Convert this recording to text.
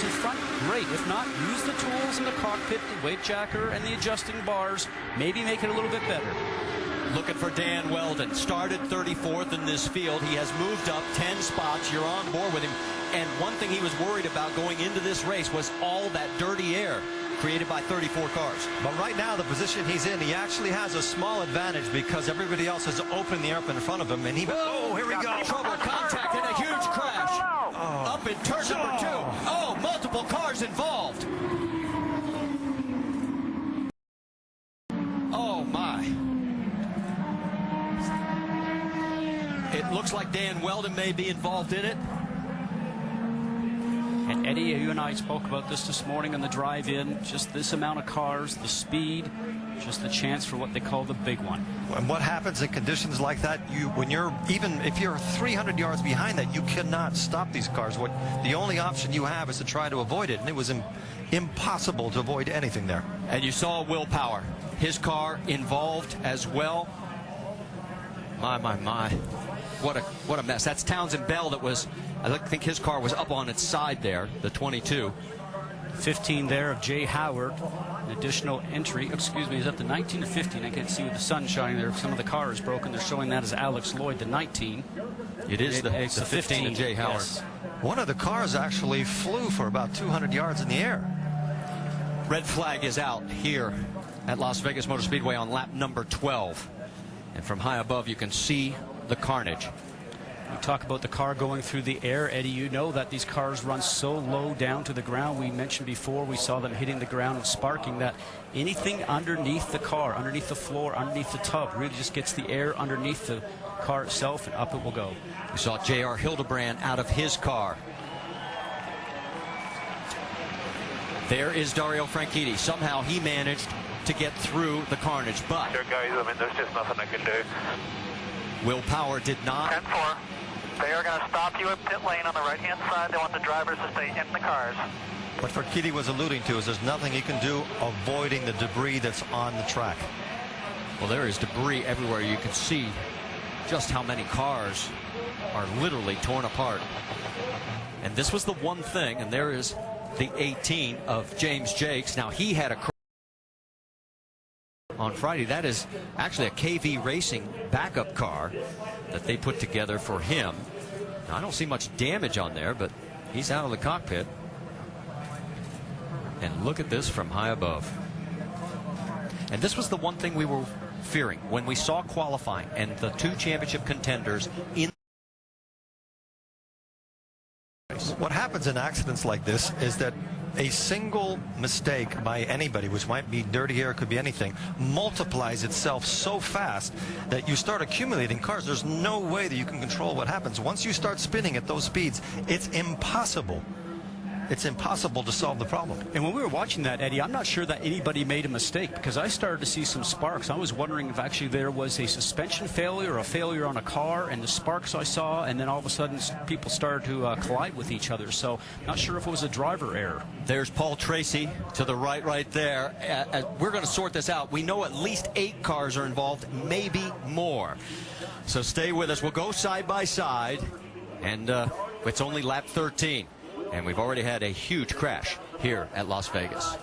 In front, great. If not, use the tools in the cockpit, the weight jacker and the adjusting bars. Maybe make it a little bit better. Looking for Dan Weldon. Started 34th in this field. He has moved up 10 spots. You're on board with him. And one thing he was worried about going into this race was all that dirty air created by 34 cars. But right now, the position he's in, he actually has a small advantage because everybody else has opened the air up in front of him. And he, oh, here we go. Trouble, contact, and a huge crash. Oh. Up in turn number 2. Oh, multiple cars involved. Oh, my. It looks like Dan Weldon may be involved in it. And Eddie, you and I spoke about this morning on the drive-in. Just this amount of cars, the speed, just the chance for what they call the big one. And what happens in conditions like that, when you're, even if you're 300 yards behind that, you cannot stop these cars. The only option you have is to try to avoid it, and it was impossible to avoid anything there. And you saw Willpower. His car involved as well. My. What a mess. That's Townsend Bell that was, I think his car was up on its side there, the 22. 15 there of Jay Howard. An additional entry. Excuse me, is that the 19 or 15? I can't see with the sun shining there. Some of the car is broken. They're showing that as Alex Lloyd, the 19. It's the 15 of Jay Howard. Yes. One of the cars actually flew for about 200 yards in the air. Red flag is out here at Las Vegas Motor Speedway on lap number 12. And from high above, you can see the carnage. We talk about the car going through the air. Eddie, you know that these cars run so low down to the ground. We mentioned before we saw them hitting the ground and sparking, that anything underneath the car, underneath the floor, underneath the tub, really just gets the air underneath the car itself, and up it will go. We saw J.R. Hildebrand out of his car. There is Dario Franchitti. Somehow he managed to get through the carnage, but There, guys, I mean, there's just nothing I can do. Willpower did not. 10-4. They are going to stop you at pit lane on the right-hand side. They want the drivers to stay in the cars. What Franchitti was alluding to is there's nothing he can do avoiding the debris that's on the track. Well, there is debris everywhere. You can see just how many cars are literally torn apart. And this was the one thing, and there is the 18 of James Jakes. Now, he had a crash on Friday. That is actually a KV Racing backup car that they put together for him. Now, I don't see much damage on there, but he's out of the cockpit. And look at this from high above. And this was the one thing we were fearing when we saw qualifying and the two championship contenders in. What happens in accidents like this is that a single mistake by anybody, which might be dirty air, could be anything, multiplies itself so fast that you start accumulating cars. There's no way that you can control what happens. Once you start spinning at those speeds, it's impossible. It's impossible to solve the problem. And when we were watching that, Eddie, I'm not sure that anybody made a mistake, because I started to see some sparks. I was wondering if actually there was a suspension failure or a failure on a car, and the sparks I saw, and then all of a sudden people started to collide with each other. So not sure if it was a driver error. There's Paul Tracy to the right there. We're going to sort this out. We know at least 8 cars are involved, maybe more. So stay with us. We'll go side by side, and it's only lap 13. And we've already had a huge crash here at Las Vegas.